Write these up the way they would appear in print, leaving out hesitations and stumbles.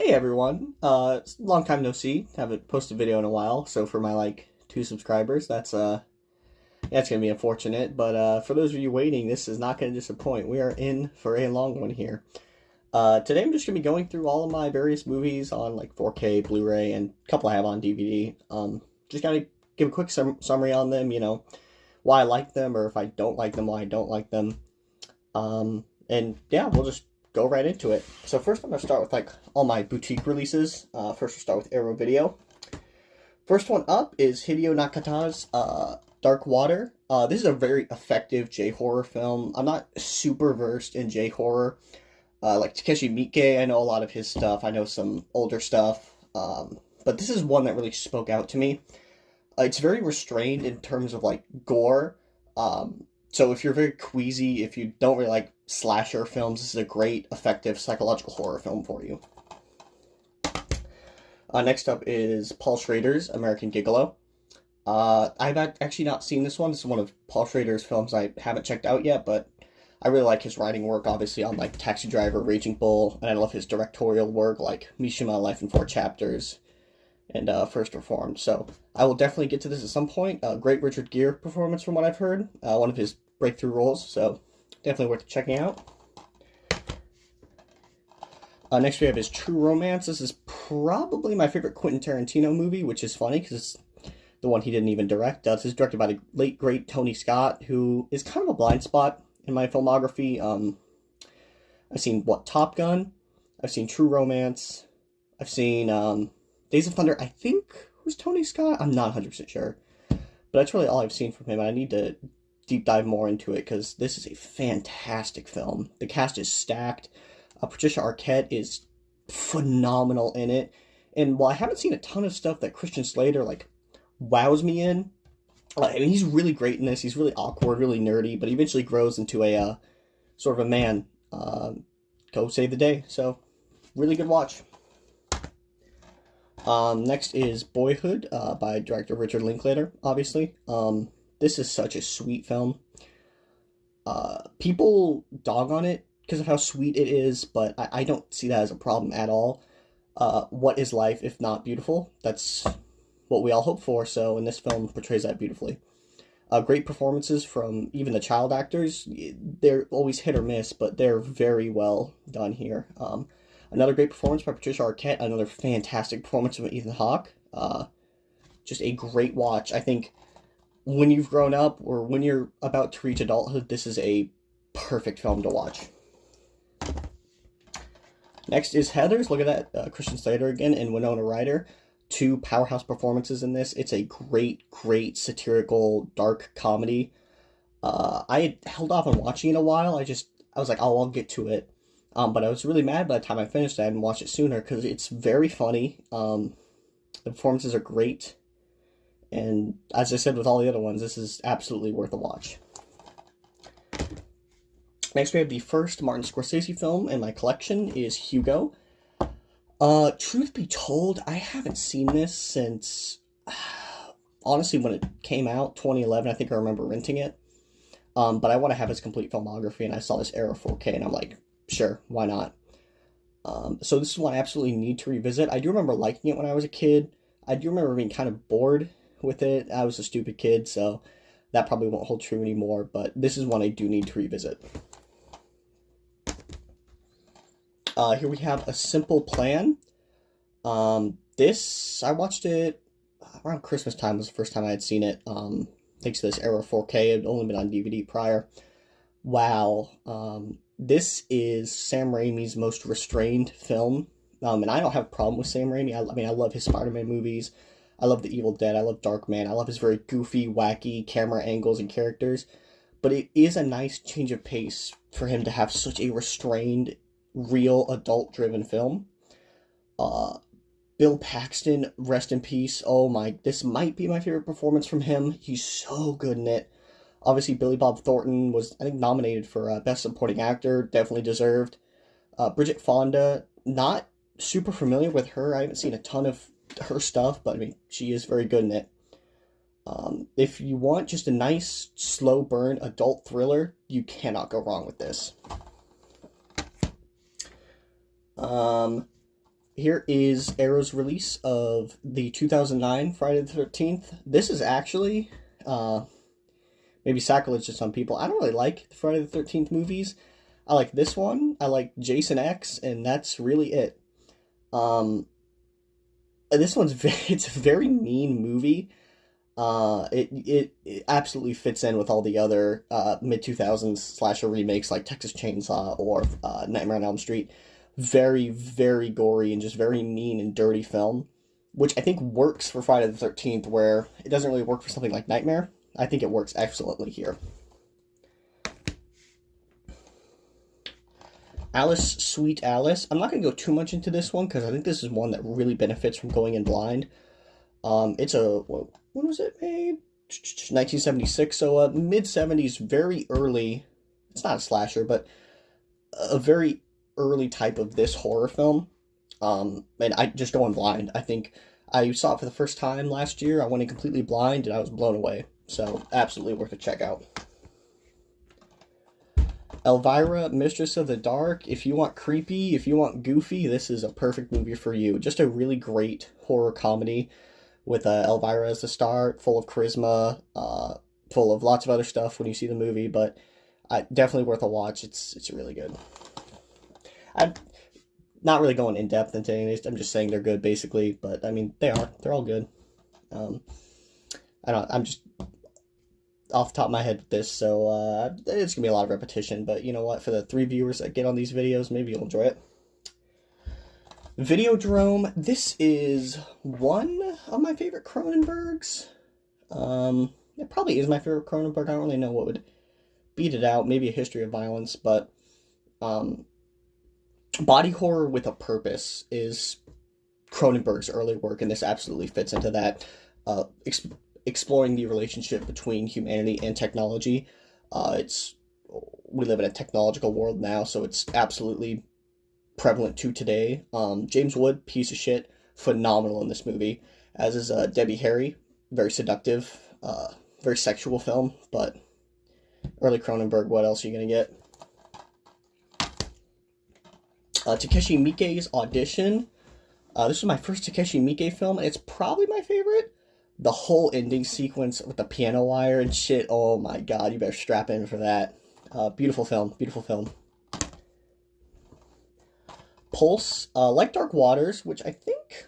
Hey everyone, long time no see. Haven't posted a video in a while, so for my 2 subscribers, that's gonna be unfortunate. But for those of you waiting, this is not gonna disappoint. We are in for a long one here. Today I'm just gonna be going through all of my various movies on 4K, Blu-ray, and a couple I have on DVD. Just gotta give a quick summary on them. Why I like them, or if I don't like them, why I don't like them. And yeah, we'll just go right into it. So first I'm going to start with all my boutique releases. First we'll start with Arrow Video. First one up is Hideo Nakata's Dark Water. This is a very effective J-horror film. I'm not super versed in J-horror. Like Takeshi Miike, I know a lot of his stuff. I know some older stuff. But this is one that really spoke out to me. It's very restrained in terms of gore. So if you're very queasy, if you don't really like slasher films, this is a great, effective psychological horror film for you. Next up is Paul Schrader's American Gigolo. I've actually not seen this one. This is one of Paul Schrader's films I haven't checked out yet, but I really like his writing work, obviously, on Taxi Driver, Raging Bull, and I love his directorial work, like Mishima, Life in 4 Chapters, and First Reformed. So I will definitely get to this at some point. Great Richard Gere performance from what I've heard. One of his breakthrough roles, so definitely worth checking out. Next we have his True Romance. This is probably my favorite Quentin Tarantino movie, which is funny because it's the one he didn't even direct. This is directed by the late, great Tony Scott, who is kind of a blind spot in my filmography. I've seen, Top Gun? I've seen True Romance. I've seen Days of Thunder, I think was Tony Scott? I'm not 100% sure. But that's really all I've seen from him. I need to deep dive more into it because this is a fantastic film. The cast is stacked. Patricia Arquette is phenomenal in it. And while I haven't seen a ton of stuff that Christian Slater wows me in, I mean, he's really great in this. He's really awkward, really nerdy, but he eventually grows into a sort of a man. Go save the day. So, really good watch. Next is Boyhood by director Richard Linklater, obviously. This is such a sweet film. People dog on it because of how sweet it is, but I don't see that as a problem at all. What is life if not beautiful? That's what we all hope for, so and this film portrays that beautifully. Great performances from even the child actors. They're always hit or miss, but they're very well done here. Another great performance by Patricia Arquette. Another fantastic performance from Ethan Hawke. Just a great watch. I think when you've grown up or when you're about to reach adulthood, this is a perfect film to watch. Next is Heathers. Look at that. Christian Slater again and Winona Ryder. 2 powerhouse performances in this. It's a great, great satirical, dark comedy. I had held off on watching it a while. I was like, oh, I'll get to it. But I was really mad by the time I finished. I hadn't watched it sooner because it's very funny. The performances are great. And as I said with all the other ones, this is absolutely worth a watch. Next we have the first Martin Scorsese film in my collection is Hugo. Truth be told, I haven't seen this since, honestly, when it came out, 2011, I think I remember renting it. But I want to have his complete filmography, and I saw this Arrow 4K, and I'm like, sure, why not? So this is one I absolutely need to revisit. I do remember liking it when I was a kid. I do remember being kind of bored with it. I was a stupid kid, so that probably won't hold true anymore, but this is one I do need to revisit. Here we have A Simple Plan. This, I watched it around Christmas time was the first time I had seen it. Thanks to this Arrow 4K. It had only been on DVD prior. Wow. This is Sam Raimi's most restrained film. And I don't have a problem with Sam Raimi. I mean, I love his Spider-Man movies. I love The Evil Dead. I love Darkman. I love his very goofy, wacky camera angles and characters. But it is a nice change of pace for him to have such a restrained, real, adult-driven film. Bill Paxton, rest in peace. Oh my, this might be my favorite performance from him. He's so good in it. Obviously, Billy Bob Thornton was, I think, nominated for Best Supporting Actor. Definitely deserved. Bridget Fonda, not super familiar with her. I haven't seen a ton of her stuff, but I mean, she is very good in it. If you want just a nice, slow burn adult thriller, you cannot go wrong with this. Here is Arrow's release of the 2009 Friday the 13th. This is actually, maybe sacrilege to some people. I don't really like the Friday the 13th movies. I like this one. I like Jason X, and that's really it. This one's it's a very mean movie. It absolutely fits in with all the other mid 2000s slasher remakes like Texas Chainsaw or Nightmare on Elm Street. Very, very gory and just very mean and dirty film, which I think works for Friday the 13th, where it doesn't really work for something like Nightmare. I think it works excellently here. Alice, Sweet Alice. I'm not going to go too much into this one because I think this is one that really benefits from going in blind. It's a, when was it made? 1976, so mid-70s, very early, it's not a slasher, but a very early type of this horror film. And I just going blind. I think I saw it for the first time last year. I went in completely blind and I was blown away. So absolutely worth a check out. Elvira, Mistress of the Dark. If you want creepy, if you want goofy, this is a perfect movie for you. Just a really great horror comedy with Elvira as the star, full of charisma, full of lots of other stuff when you see the movie, but definitely worth a watch. It's really good. I'm not really going in depth into any of these. I'm just saying they're good, basically. But I mean, they're all good. I'm just off the top of my head with this, so it's gonna be a lot of repetition. But you know what? For the 3 viewers that get on these videos, maybe you'll enjoy it. Videodrome. This is one of my favorite Cronenbergs. It probably is my favorite Cronenberg. I don't really know what would beat it out. Maybe A History of Violence, but body horror with a purpose is Cronenberg's early work, and this absolutely fits into that. Exploring the relationship between humanity and technology. We live in a technological world now, so it's absolutely prevalent to today. James Wood, piece of shit, phenomenal in this movie, as is Debbie Harry, very seductive, very sexual film, but early Cronenberg, what else are you gonna get? Takeshi Miike's Audition. This was my first Takeshi Miike film, and it's probably my favorite. The whole ending sequence with the piano wire and shit, oh my god, you better strap in for that. Beautiful film, beautiful film. Pulse, like Dark Waters, which I think...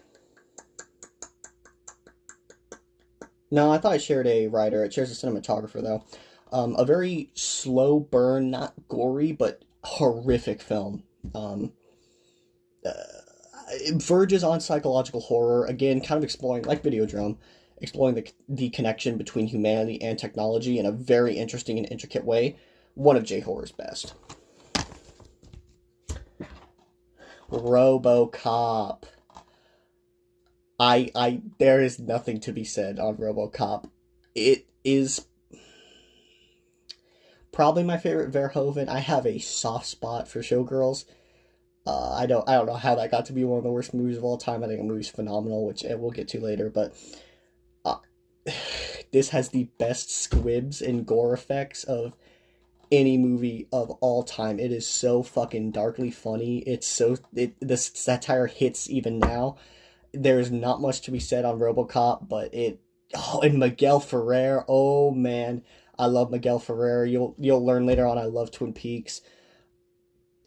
No, I thought I shared a writer. It shares a cinematographer, though. A very slow burn, not gory, but horrific film. It verges on psychological horror, again, kind of exploring, like Videodrome, exploring the connection between humanity and technology in a very interesting and intricate way. One of J-horror's best. RoboCop. There is nothing to be said on RoboCop. It is probably my favorite Verhoeven. I have a soft spot for Showgirls. I don't know how that got to be one of the worst movies of all time. I think the movie's phenomenal, which we'll get to later, but this has the best squibs and gore effects of any movie of all time. It is so fucking darkly funny. The satire hits even now. There's not much to be said on RoboCop, but and Miguel Ferrer, oh man, I love Miguel Ferrer. You'll learn later on I love Twin Peaks.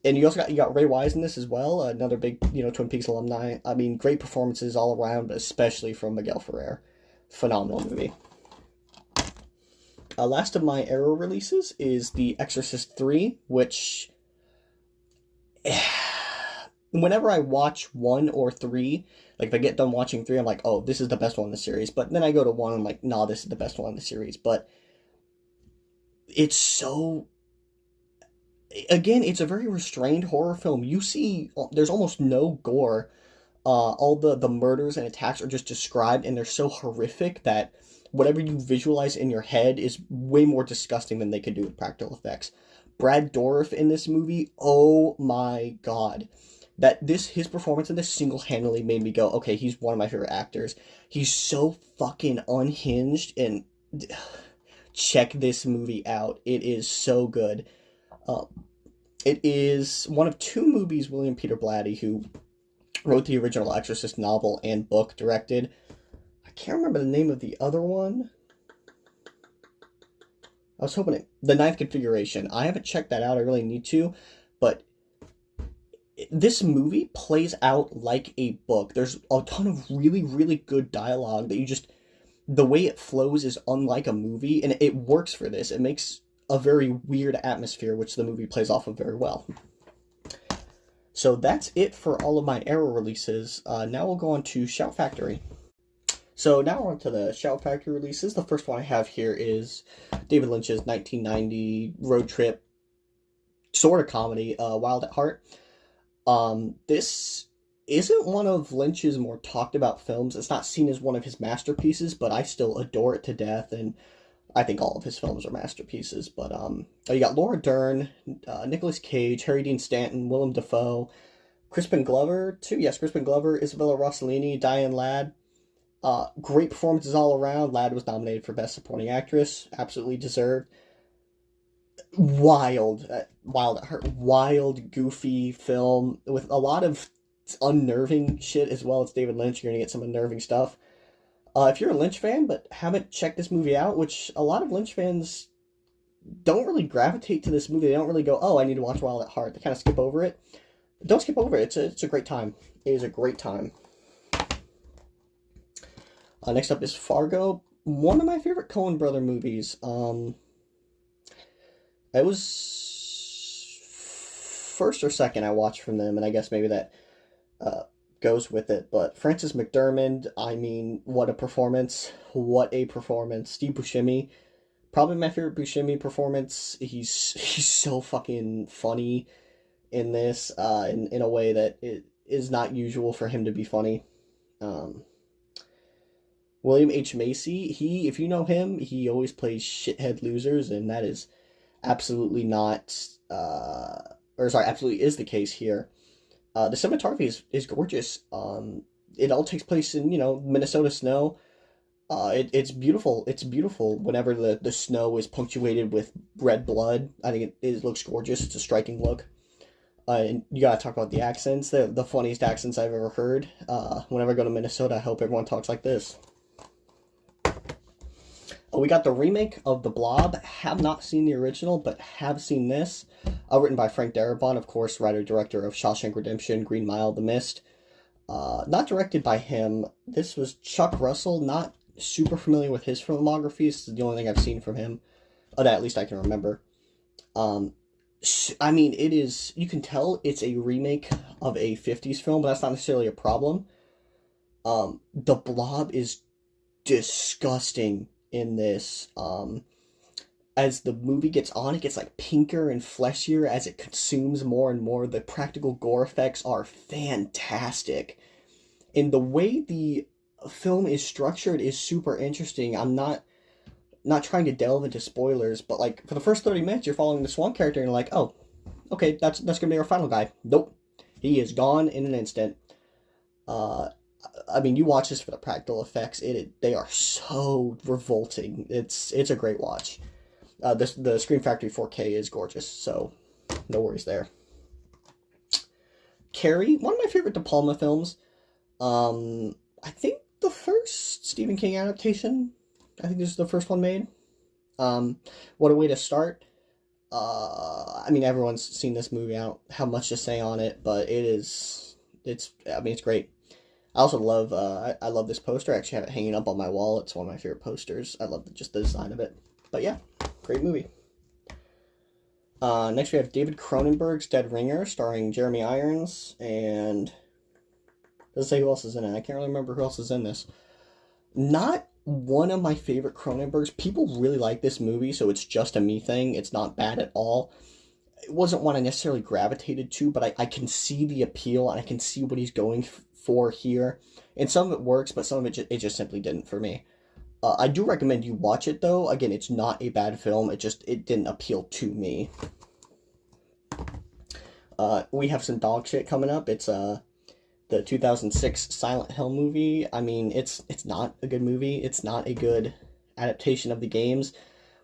And you got Ray Wise in this as well, another big, Twin Peaks alumni. I mean, great performances all around, but especially from Miguel Ferrer. Phenomenal movie. Last of my Arrow releases is The Exorcist 3, which... whenever I watch 1 or 3, like if I get done watching 3, I'm like, oh, this is the best one in the series. But then I go to 1 and I'm like, nah, this is the best one in the series. But it's so... Again, it's a very restrained horror film. You see, there's almost no gore. All the murders and attacks are just described, and they're so horrific that whatever you visualize in your head is way more disgusting than they could do with practical effects. Brad Dourif in this movie, oh my god. His performance in this single-handedly made me go, okay, he's one of my favorite actors. He's so fucking unhinged, and check this movie out. It is so good. It is one of 2 movies William Peter Blatty, who Wrote the original Exorcist novel and book, directed. I can't remember the name of the other one. I was hoping The Ninth Configuration. I haven't checked that out. I really need to. But this movie plays out like a book. There's a ton of really, really good dialogue that you just... The way it flows is unlike a movie, and it works for this. It makes a very weird atmosphere, which the movie plays off of very well. So that's it for all of my Arrow releases. Now we'll go on to Shout Factory. So now we're on to the Shout Factory releases. The first one I have here is David Lynch's 1990 road trip sort of comedy, Wild at Heart. This isn't one of Lynch's more talked about films. It's not seen as one of his masterpieces, but I still adore it to death, and I think all of his films are masterpieces. But you got Laura Dern, Nicolas Cage, Harry Dean Stanton, Willem Dafoe, Crispin Glover too. Yes, Crispin Glover, Isabella Rossellini, Diane Ladd. Great performances all around. Ladd was nominated for Best Supporting Actress, absolutely deserved. Wild at Heart, wild, goofy film with a lot of unnerving shit as well. It's David Lynch. You're gonna get some unnerving stuff. If you're a Lynch fan but haven't checked this movie out, which a lot of Lynch fans don't really gravitate to this movie. They don't really go, oh, I need to watch Wild at Heart. They kind of skip over it. Don't skip over it. It's a great time. It is a great time. Next up is Fargo. One of my favorite Coen brother movies. It was first or second I watched from them, and I guess maybe that goes with it. But Frances McDormand, I mean, what a performance. What a performance. Steve Buscemi, probably my favorite Buscemi performance. He's so fucking funny in this, in a way that it is not usual for him to be funny. William H. Macy, if you know him, he always plays shithead losers, and that is absolutely not, absolutely is the case here. The cinematography is gorgeous. It all takes place in, Minnesota snow. It's beautiful. It's beautiful whenever the snow is punctuated with red blood. I think it looks gorgeous. It's a striking look. And you gotta talk about the accents. They're the funniest accents I've ever heard. Whenever I go to Minnesota, I hope everyone talks like this. We got the remake of The Blob. Have not seen the original, but have seen this. Written by Frank Darabont, of course, writer-director of Shawshank Redemption, Green Mile, The Mist. Not directed by him. This was Chuck Russell. Not super familiar with his filmography. This is the only thing I've seen from him. That at least I can remember. I mean, it is... You can tell it's a remake of a 50s film, but that's not necessarily a problem. The Blob is disgusting in this. As the movie gets on, it gets like pinker and fleshier as it consumes more and more. The practical gore effects are fantastic, and the way the film is structured is super interesting. I'm not trying to delve into spoilers, but like for the first 30 minutes you're following this one character and you're like, oh, okay, that's gonna be our final guy. Nope, he is gone in an instant. I mean, you watch this for the practical effects. They are so revolting. It's a great watch. The Scream Factory 4K is gorgeous, so no worries there. Carrie, one of my favorite De Palma films. I think the first Stephen King adaptation. I think this is the first one made. What a way to start. I mean, everyone's seen this movie. I don't have much to say on it, but it's great. I also love, I love this poster. I actually have it hanging up on my wall. It's one of my favorite posters. I love just the design of it. But yeah, great movie. Next we have David Cronenberg's Dead Ringer, starring Jeremy Irons, and doesn't say who else is in it. I can't really remember who else is in this. Not one of my favorite Cronenbergs. People really like this movie, so it's just a me thing. It's not bad at all. It wasn't one I necessarily gravitated to, but I can see the appeal, and I can see what he's going for here. And some of it works, but some of it just simply didn't for me. I do recommend you watch it, though. Again, it's not a bad film. It didn't appeal to me. We have some dog shit coming up. It's the 2006 Silent Hill movie. I mean, it's not a good movie. It's not a good adaptation of the games.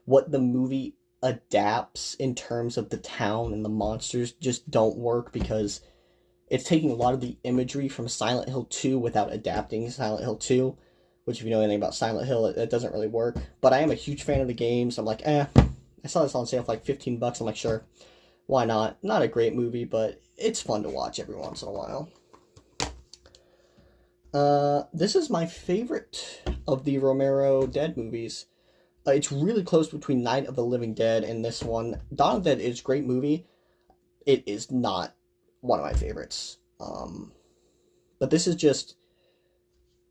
What the movie adapts in terms of the town and the monsters just don't work, because It's taking a lot of the imagery from Silent Hill 2 without adapting Silent Hill 2, which if you know anything about Silent Hill, it doesn't really work. But I am a huge fan of the game, so I'm like, I saw this on sale for like $15. I'm like, sure, why not? Not a great movie, but it's fun to watch every once in a while. This is my favorite of the Romero Dead movies. It's really close between Night of the Living Dead and this one. Dawn of the Dead is a great movie. It is not one of my favorites. But this is just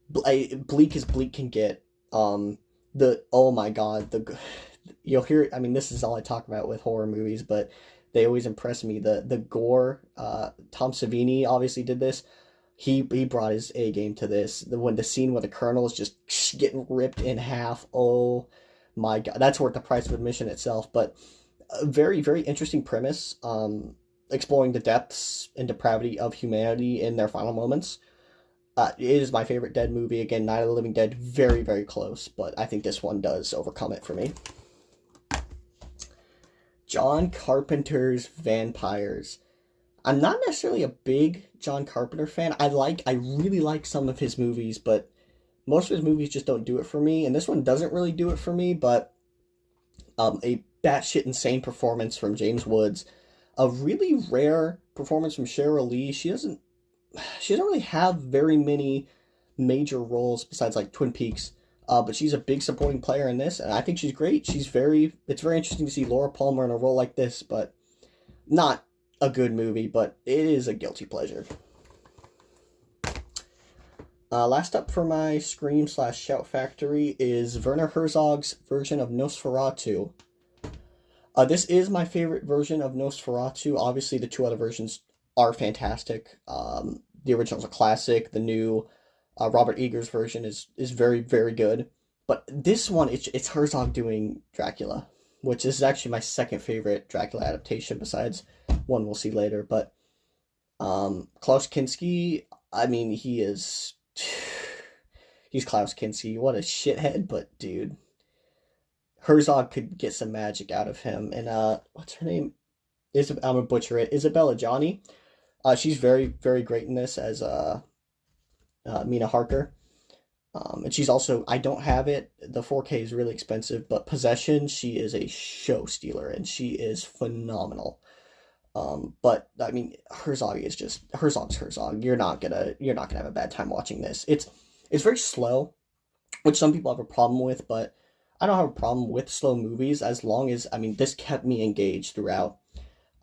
bleak as bleak can get. Oh my god, you'll hear. I mean, this is all I talk about with horror movies, but they always impress me. The gore. Tom Savini obviously did this. He brought his A game to this. When the scene where the colonel is just getting ripped in half. Oh my god, that's worth the price of admission itself. But a very, very interesting premise. Exploring the depths and depravity of humanity in their final moments. It is my favorite Dead movie. Again, Night of the Living Dead, very, very close, but I think this one does overcome it for me. John Carpenter's Vampires. I'm not necessarily a big John Carpenter fan. I really like some of his movies, but most of his movies just don't do it for me, and this one doesn't really do it for me, but a batshit insane performance from James Woods. A really rare performance from Sheryl Lee. She doesn't really have very many major roles besides like Twin Peaks. But she's a big supporting player in this, and I think she's great. It's very interesting to see Laura Palmer in a role like this, but not a good movie, but it is a guilty pleasure. Last up for my Scream/Shout Factory is Werner Herzog's version of Nosferatu. This is my favorite version of Nosferatu. Obviously, the two other versions are fantastic. The original is a classic. The new Robert Eggers version is very, very good. But this one, it's Herzog doing Dracula, which is actually my second favorite Dracula adaptation besides one we'll see later. But Klaus Kinski, I mean, he's Klaus Kinski. What a shithead, but dude, Herzog could get some magic out of him. And what's her name? I'm gonna butcher it. Isabella Johnny. She's very, very great in this as Mina Harker. And she's also, I don't have it. The 4K is really expensive, but Possession, she is a show stealer and she is phenomenal. But I mean, Herzog's Herzog. You're not gonna have a bad time watching this. It's very slow, which some people have a problem with, but I don't have a problem with slow movies as long as, I mean, this kept me engaged throughout.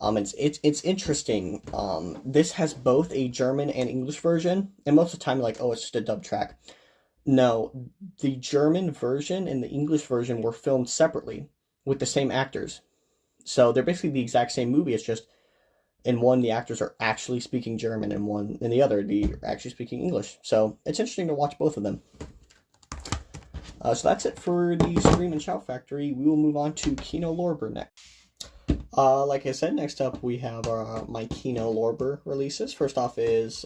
It's interesting. This has both a German and English version, and most of the time you're like, oh, it's just a dub track. No, the German version and the English version were filmed separately with the same actors. So they're basically the exact same movie. It's just in one, the actors are actually speaking German, and in the other, they're actually speaking English. So it's interesting to watch both of them. So that's it for the Scream and Shout Factory. We will move on to Kino Lorber next. Like I said, next up we have my Kino Lorber releases. First off is,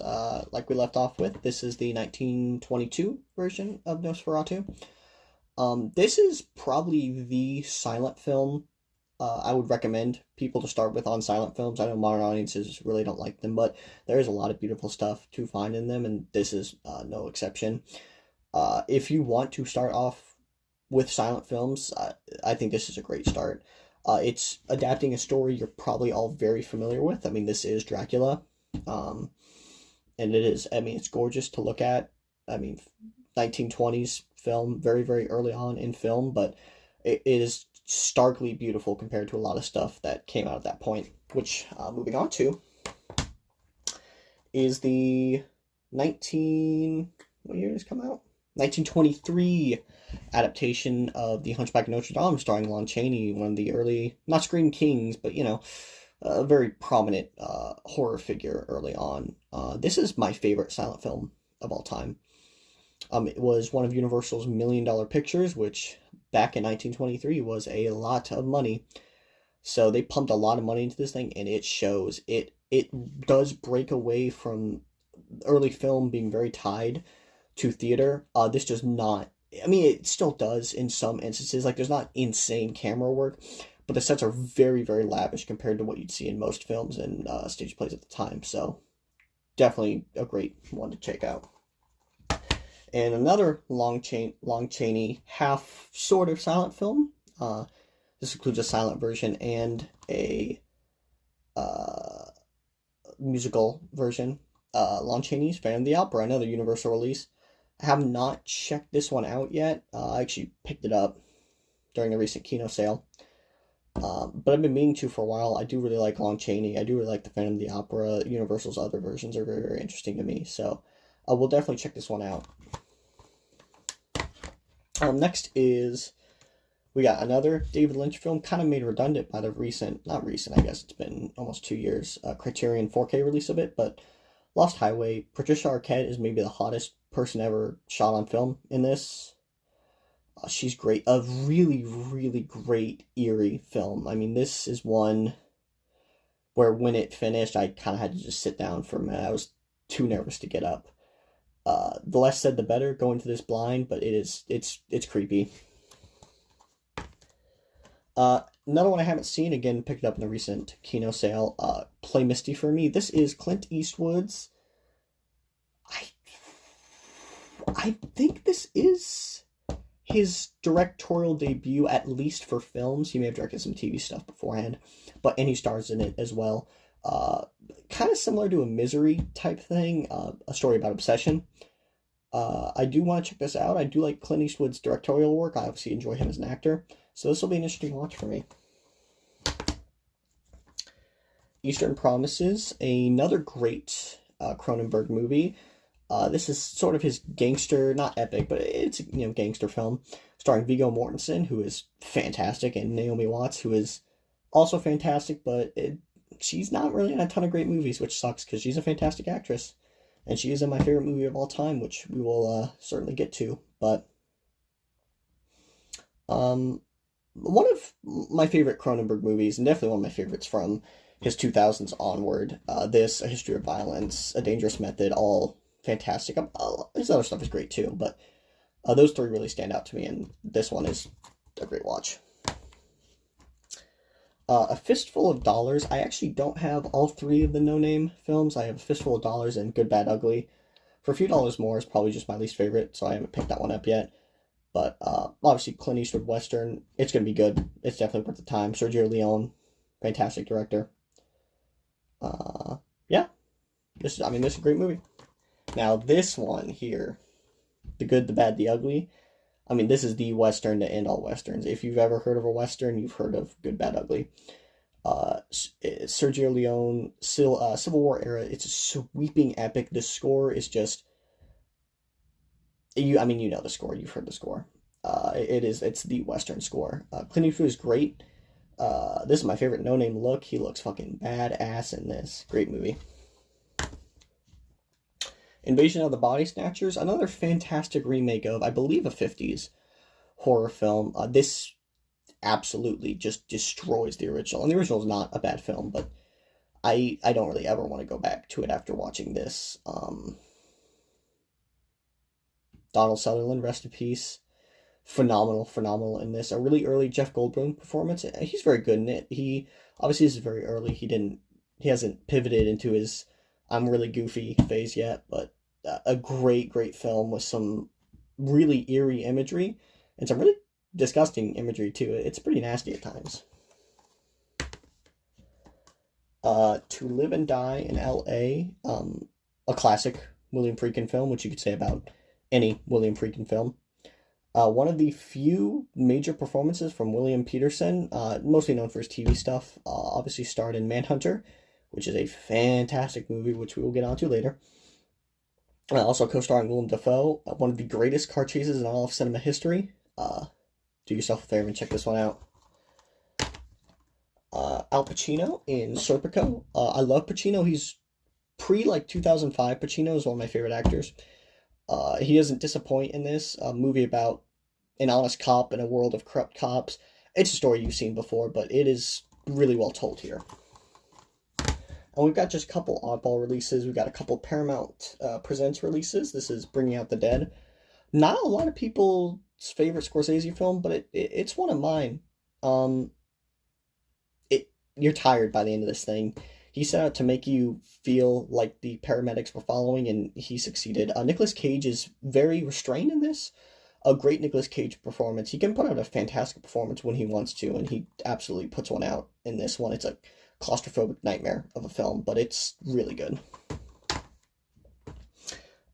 like we left off with, this is the 1922 version of Nosferatu. This is probably the silent film I would recommend people to start with on silent films. I know modern audiences really don't like them, but there is a lot of beautiful stuff to find in them, and this is no exception. If you want to start off with silent films, I think this is a great start. It's adapting a story you're probably all very familiar with. I mean, this is Dracula. And it is, I mean, it's gorgeous to look at. I mean, 1920s film, very, very early on in film, but it is starkly beautiful compared to a lot of stuff that came out at that point, which, moving on to, is the what year did this come out? 1923 adaptation of The Hunchback of Notre Dame, starring Lon Chaney, one of the early, not Scream Kings, but, you know, a very prominent horror figure early on. This is my favorite silent film of all time. It was one of Universal's $1 million pictures, which back in 1923 was a lot of money. So they pumped a lot of money into this thing, and it shows. It does break away from early film being very tied to theater. This does not. I mean, it still does in some instances. Like, there's not insane camera work, but the sets are very, very lavish compared to what you'd see in most films and stage plays at the time. So definitely a great one to check out. And another Lon Chaney half sort of silent film. This includes a silent version and a musical version. Lon Chaney's Phantom of the Opera, another Universal release. I have not checked this one out yet. I actually picked it up during the recent Kino sale. But I've been meaning to for a while. I do really like Lon Chaney. I do really like the Phantom of the Opera. Universal's other versions are very, very interesting to me. So we'll definitely check this one out. Next is, we got another David Lynch film, kind of made redundant by the not recent, I guess it's been almost 2 years, Criterion 4K release of it, but Lost Highway. Patricia Arquette is maybe the hottest person ever shot on film in this. She's great. A really, really great, eerie film. I mean, this is one where when it finished, I kind of had to just sit down for a minute. I was too nervous to get up. The less said, the better, going to this blind, but it's creepy. Another one I haven't seen, again, picked up in the recent Kino sale, Play Misty for Me. This is Clint Eastwood's, I think this is his directorial debut, at least for films. He may have directed some TV stuff beforehand, and he stars in it as well. Kind of similar to a Misery type thing, a story about obsession. I do want to check this out. I do like Clint Eastwood's directorial work. I obviously enjoy him as an actor, so this will be an interesting watch for me. Eastern Promises, another great Cronenberg movie. This is sort of his gangster, not epic, but it's a gangster film, starring Viggo Mortensen, who is fantastic, and Naomi Watts, who is also fantastic, but she's not really in a ton of great movies, which sucks because she's a fantastic actress, and she is in my favorite movie of all time, which we will certainly get to. But one of my favorite Cronenberg movies, and definitely one of my favorites from his 2000s onward, this, A History of Violence, A Dangerous Method, all fantastic. His other stuff is great too, but those three really stand out to me, and this one is a great watch. A Fistful of Dollars. I actually don't have all three of the no-name films. I have A Fistful of Dollars and Good, Bad, Ugly. For a few dollars more is probably just my least favorite, so I haven't picked that one up yet. But obviously Clint Eastwood Western, it's going to be good. It's definitely worth the time. Sergio Leone, fantastic director. Yeah. This is a great movie. Now this one here, The Good, the Bad, the Ugly. I mean, this is the Western to end all Westerns. If you've ever heard of a Western, you've heard of Good, Bad, Ugly. Sergio Leone, Civil War era. It's a sweeping epic. The score is just... you know the score. You've heard the score. It's the Western score. Clint Eastwood is great. This is my favorite no-name look. He looks fucking badass in this. Great movie. Invasion of the Body Snatchers, another fantastic remake of, I believe, a 50s horror film. This absolutely just destroys the original. And the original is not a bad film, but I don't really ever want to go back to it after watching this. Donald Sutherland, rest in peace. Phenomenal in this. A really early Jeff Goldblum performance. He's very good in it. He obviously, this is very early. He hasn't pivoted into his I'm really goofy phase yet, but a great film with some really eerie imagery and some really disgusting imagery too. It's pretty nasty at times. To Live and Die in L.A., a classic William Friedkin film, which you could say about any William Friedkin film. One of the few major performances from William Peterson, mostly known for his TV stuff, obviously starred in Manhunter, which is a fantastic movie, which we will get onto later. Also co-starring Willem Dafoe, one of the greatest car chases in all of cinema history. Do yourself a favor and check this one out. Al Pacino in Serpico. I love Pacino. He's pre-2005. Pacino is one of my favorite actors. He doesn't disappoint in this. A movie about an honest cop in a world of corrupt cops. It's a story you've seen before, but it is really well told here. And we've got just a couple oddball releases. We've got a couple Paramount Presents releases. This is Bringing Out the Dead. Not a lot of people's favorite Scorsese film, but it's one of mine. You're tired by the end of this thing. He set out to make you feel like the paramedics were following, and he succeeded. Nicolas Cage is very restrained in this. A great Nicolas Cage performance. He can put out a fantastic performance when he wants to, and he absolutely puts one out in this one. It's a claustrophobic nightmare of a film, but it's really good.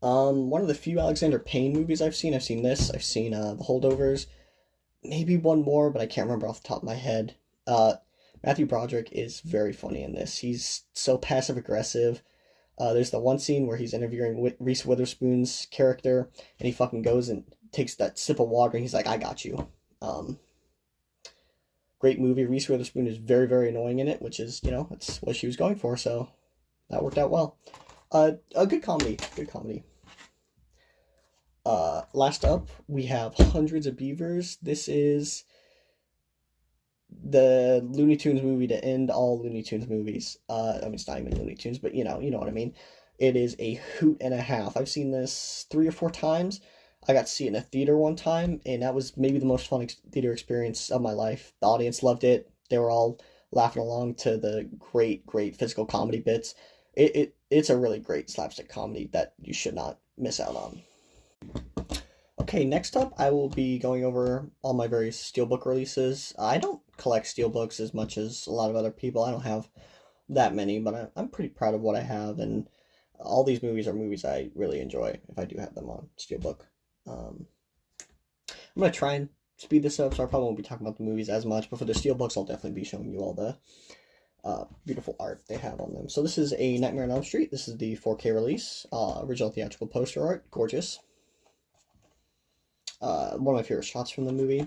One of the few Alexander Payne movies I've seen this. I've seen The Holdovers, maybe one more, but I can't remember off the top of my head. Matthew Broderick is very funny in this. He's so passive-aggressive. There's the one scene where he's interviewing Reese Witherspoon's character, and he fucking goes and takes that sip of water, and he's like, I got you. Great movie. Reese Witherspoon is very, very annoying in it, which is, that's what she was going for, so that worked out well. A good comedy. Good comedy. Last up, we have Hundreds of Beavers. This is the Looney Tunes movie to end all Looney Tunes movies. I mean, it's not even Looney Tunes, but you know what I mean. It is a hoot and a half. I've seen this 3 or 4 times. I got to see it in a theater one time, and that was maybe the most fun theater experience of my life. The audience loved it. They were all laughing along to the great physical comedy bits. It's a really great slapstick comedy that you should not miss out on. Okay, next up, I will be going over all my various Steelbook releases. I don't collect Steelbooks as much as a lot of other people. I don't have that many, but I'm pretty proud of what I have, and all these movies are movies I really enjoy if I do have them on Steelbook. I'm going to try and speed this up, so I probably won't be talking about the movies as much, but for the Steelbooks, I'll definitely be showing you all the beautiful art they have on them. So this is a Nightmare on Elm Street. This is the 4K release. Original theatrical poster art. Gorgeous. One of my favorite shots from the movie.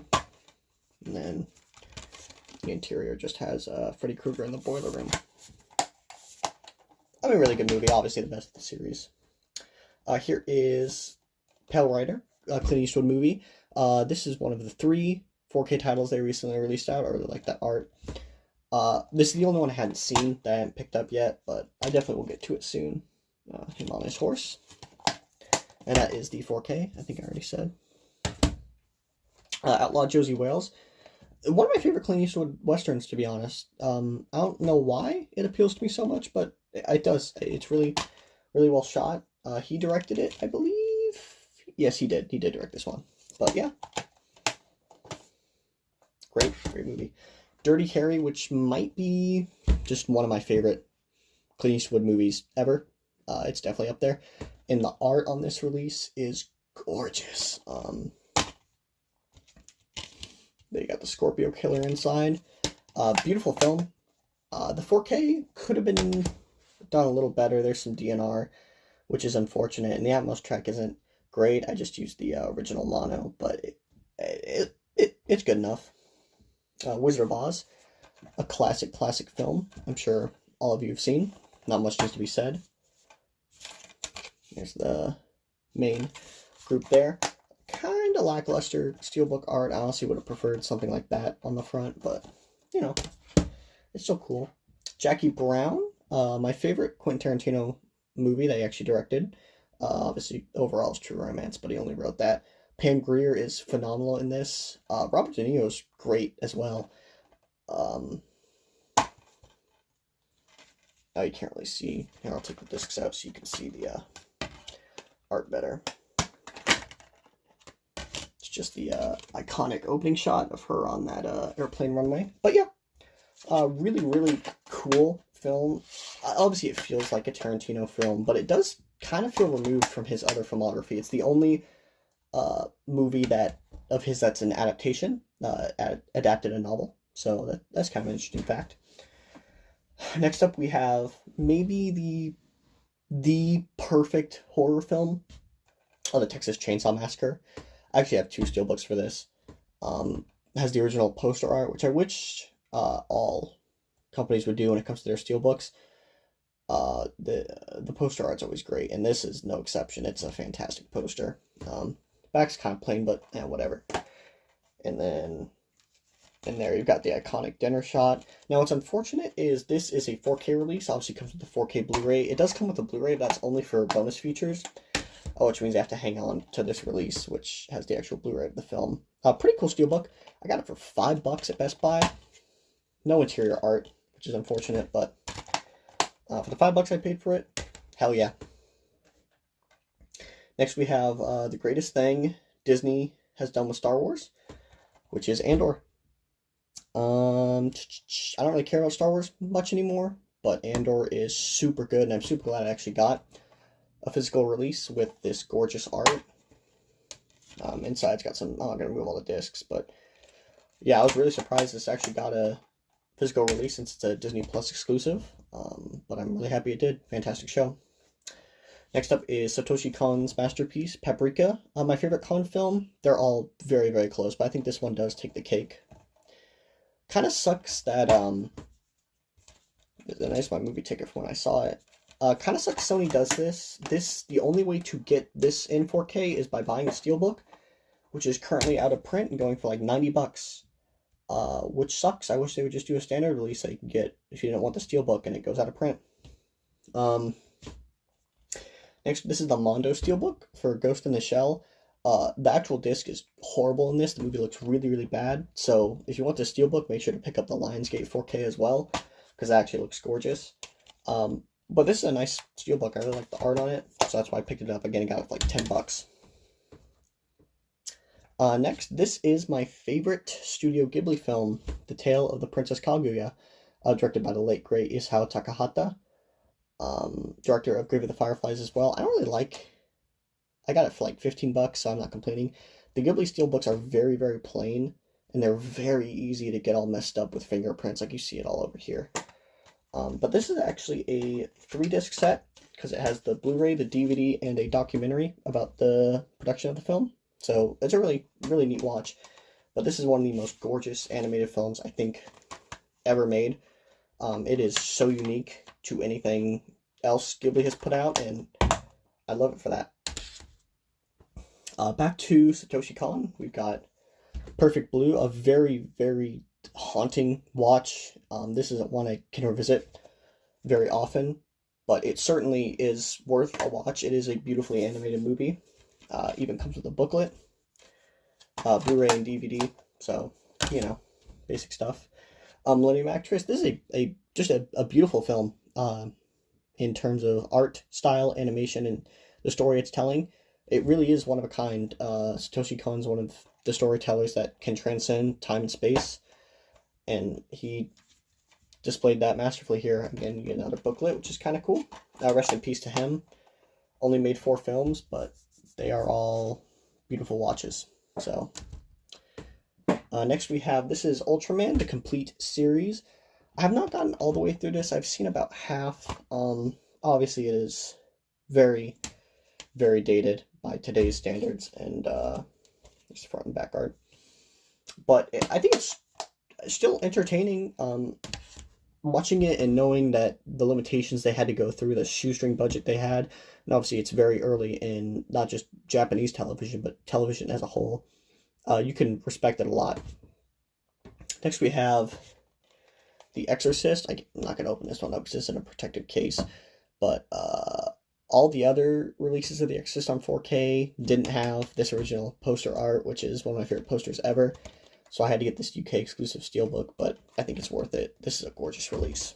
And then the interior just has Freddy Krueger in the boiler room. I mean, really good movie. Obviously the best of the series. Here is Pale Rider, a Clint Eastwood movie. This is one of the 3 4K titles they recently released out. I really like that art. This is the only one I hadn't seen that I haven't picked up yet, but I definitely will get to it soon. Him on his horse. And that is the 4K, I think I already said. Outlaw Josie Wales. One of my favorite Clint Eastwood westerns, to be honest. I don't know why it appeals to me so much, but it does. It's really, really well shot. He directed it, I believe. Yes, he did. He did direct this one. But yeah. Great movie. Dirty Harry, which might be just one of my favorite Clint Eastwood movies ever. It's definitely up there. And the art on this release is gorgeous. They got the Scorpio Killer inside. Beautiful film. The 4K could have been done a little better. There's some DNR, which is unfortunate. And the Atmos track isn't great. I just used the original mono, but it's good enough. Wizard of Oz, a classic film. I'm sure all of you have seen. Not much needs to be said. There's the main group there. Kind of lackluster steelbook art. I honestly would have preferred something like that on the front, but, it's still cool. Jackie Brown, my favorite Quentin Tarantino movie that he actually directed. Obviously, overall is True Romance, but he only wrote that. Pam Grier is phenomenal in this. Robert De Niro is great as well. Oh, you can't really see. Here, I'll take the discs out so you can see the art better. It's just the iconic opening shot of her on that airplane runway. But yeah, really, really cool film. Obviously, it feels like a Tarantino film, but it does kind of feel removed from his other filmography. It's the only movie of his that's an adaptation, adapted a novel. So that's kind of an interesting fact. Next up, we have maybe the perfect horror film, the Texas Chainsaw Massacre. I actually have 2 steelbooks for this. It has the original poster art, which I wish all companies would do when it comes to their steelbooks. The poster art's always great, and this is no exception. It's a fantastic poster. Back's kind of plain, but whatever. And then in there you've got the iconic dinner shot. Now what's unfortunate is this is a 4K release. Obviously it comes with the 4K Blu-ray. It does come with a Blu-ray, but that's only for bonus features. Which means I have to hang on to this release, which has the actual Blu-ray of the film. Pretty cool steelbook. I got it for $5 at Best Buy. No interior art, which is unfortunate, but For the $5 I paid for it, hell yeah. Next we have the greatest thing Disney has done with Star Wars, which is Andor. I don't really care about Star Wars much anymore, but Andor is super good, and I'm super glad I actually got a physical release with this gorgeous art. Inside's got some, I'm not going to remove all the discs, but yeah, I was really surprised this actually got a physical release since it's a Disney Plus exclusive, but I'm really happy it did. Fantastic show. Next up is Satoshi Kon's masterpiece, Paprika. My favorite Kon film, they're all very, very close, but I think this one does take the cake. Kind of sucks that, that's my movie ticket from when I saw it. Kind of sucks Sony does this. The only way to get this in 4K is by buying a steelbook, which is currently out of print and going for like $90. Which sucks. I wish they would just do a standard release that you can get if you don't want the steelbook and it goes out of print. Next, this is the Mondo steelbook for Ghost in the Shell. The actual disc is horrible in this. The movie looks really, really bad. So if you want the steelbook, make sure to pick up the Lionsgate 4K as well, because it actually looks gorgeous. But this is a nice steelbook. I really like the art on it, so that's why I picked it up. Again, I got it for like $10. Next, this is my favorite Studio Ghibli film, The Tale of the Princess Kaguya, directed by the late, great Isao Takahata, director of Grave of the Fireflies as well. I got it for like $15, so I'm not complaining. The Ghibli steelbooks are very, very plain, and they're very easy to get all messed up with fingerprints, like you see it all over here. But this is actually a 3-disc set, because it has the Blu-ray, the DVD, and a documentary about the production of the film. So it's a really, really neat watch. But this is one of the most gorgeous animated films I think ever made. It is so unique to anything else Ghibli has put out, and I love it for that. Back to Satoshi Kon, we've got Perfect Blue, a very, very haunting watch. This isn't one I can revisit very often, but it certainly is worth a watch. It is a beautifully animated movie. Even comes with a booklet, Blu-ray and DVD, so, you know, basic stuff. Millennium Actress, this is just a beautiful film in terms of art, style, animation, and the story it's telling. It really is one of a kind. Satoshi Kon's one of the storytellers that can transcend time and space, and he displayed that masterfully here. Again, you get another booklet, which is kind of cool. Rest in peace to him. Only made 4 films, but they are all beautiful watches. So, next we have, this is Ultraman, the complete series. I have not gotten all the way through this. I've seen about half. Obviously it is very, very dated by today's standards, and there's front and back art. But I think it's still entertaining. Watching it and knowing that the limitations they had to go through, the shoestring budget they had, and obviously it's very early in not just Japanese television, but television as a whole, you can respect it a lot. Next we have The Exorcist. I'm not going to open this one up because it's in a protected case, but all the other releases of The Exorcist on 4K didn't have this original poster art, which is one of my favorite posters ever. So I had to get this UK exclusive steelbook, but I think it's worth it. This is a gorgeous release.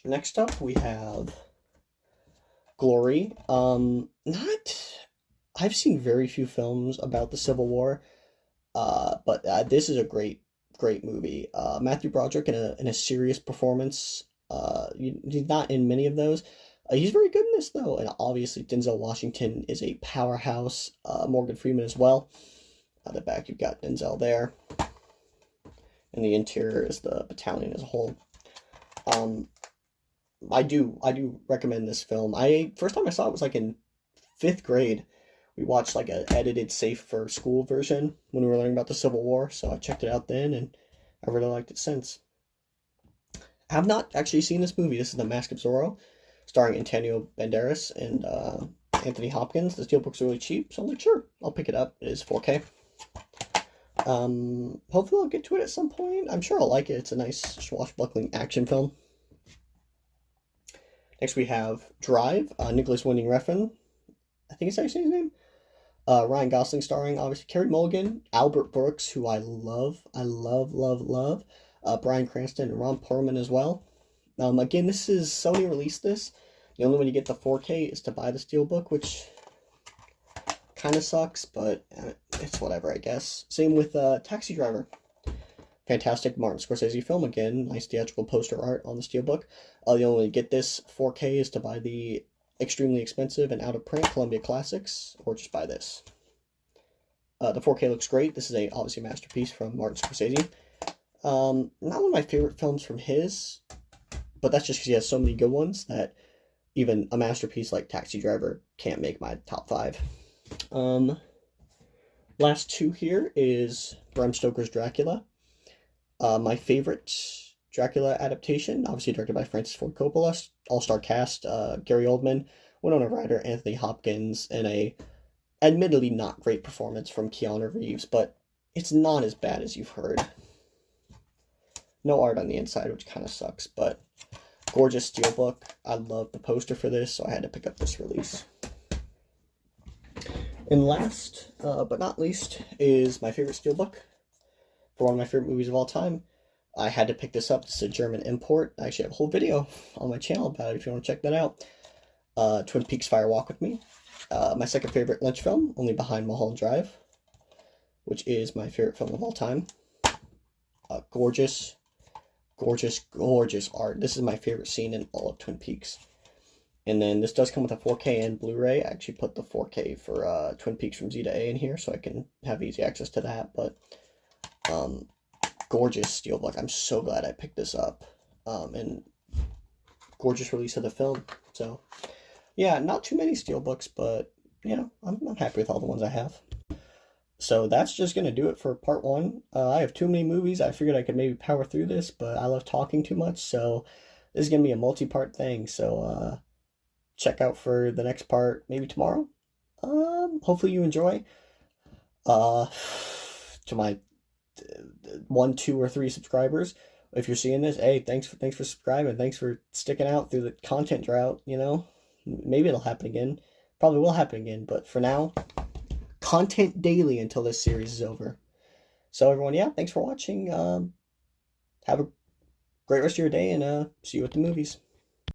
Next up, we have Glory. I've seen very few films about the Civil War, but this is a great, great movie. Matthew Broderick in a serious performance. He's not in many of those. He's very good in this, though, and obviously Denzel Washington is a powerhouse. Morgan Freeman as well. At the back, you've got Denzel there. And the interior is the battalion as a whole. I do recommend this film. First time I saw it was like in 5th grade. We watched like an edited safe for school version when we were learning about the Civil War, so I checked it out then, and I really liked it since. I have not actually seen this movie. This is The Mask of Zorro, starring Antonio Banderas and Anthony Hopkins. The steelbook's really cheap, so I'm like, sure, I'll pick it up. It is 4K. Hopefully I'll get to it at some point. I'm sure I'll like it. It's a nice swashbuckling action film. Next we have Drive, Nicholas Winding Refn. I think it's how you say his name. Ryan Gosling starring, obviously, Carey Mulligan, Albert Brooks, who I love. Bryan Cranston and Ron Perlman as well. Again, this is Sony released this. The only way you get the 4K is to buy the Steelbook, which kind of sucks, but it's whatever, I guess. Same with Taxi Driver. Fantastic Martin Scorsese film. Again, nice theatrical poster art on the Steelbook. The only way to get this 4K is to buy the extremely expensive and out-of-print Columbia Classics, or just buy this. The 4K looks great. This is obviously a masterpiece from Martin Scorsese. Not one of my favorite films from his, but that's just because he has so many good ones that even a masterpiece like Taxi Driver can't make my top 5. Last two here is Bram Stoker's Dracula. My favorite Dracula adaptation, obviously directed by Francis Ford Coppola, all-star cast, Gary Oldman, Winona Ryder, Anthony Hopkins, and a admittedly not great performance from Keanu Reeves, but it's not as bad as you've heard. No art on the inside, which kind of sucks, but gorgeous steelbook. I love the poster for this, so I had to pick up this release. And last, but not least, is my favorite steelbook for one of my favorite movies of all time. I had to pick this up. This is a German import. I actually have a whole video on my channel about it if you want to check that out. Twin Peaks Fire Walk with Me. My second favorite Lynch film, only behind Mulholland Drive, which is my favorite film of all time. Gorgeous, gorgeous, gorgeous art. This is my favorite scene in all of Twin Peaks. And then this does come with a 4K and Blu-ray. I actually put the 4K for Twin Peaks from Z to A in here so I can have easy access to that. But gorgeous steelbook. I'm so glad I picked this up. And gorgeous release of the film. So yeah, not too many steelbooks, but you know, I'm happy with all the ones I have. So that's just going to do it for part 1. I have too many movies. I figured I could maybe power through this, but I love talking too much. So this is going to be a multi-part thing. So check out for the next part maybe tomorrow. Hopefully you enjoy. To my 1, 2, or 3 subscribers, if you're seeing this, hey, thanks for subscribing. Thanks for sticking out through the content drought. You know, maybe it'll happen again. Probably will happen again. But for now, content daily until this series is over. So everyone, yeah, thanks for watching. Have a great rest of your day, and see you at the movies.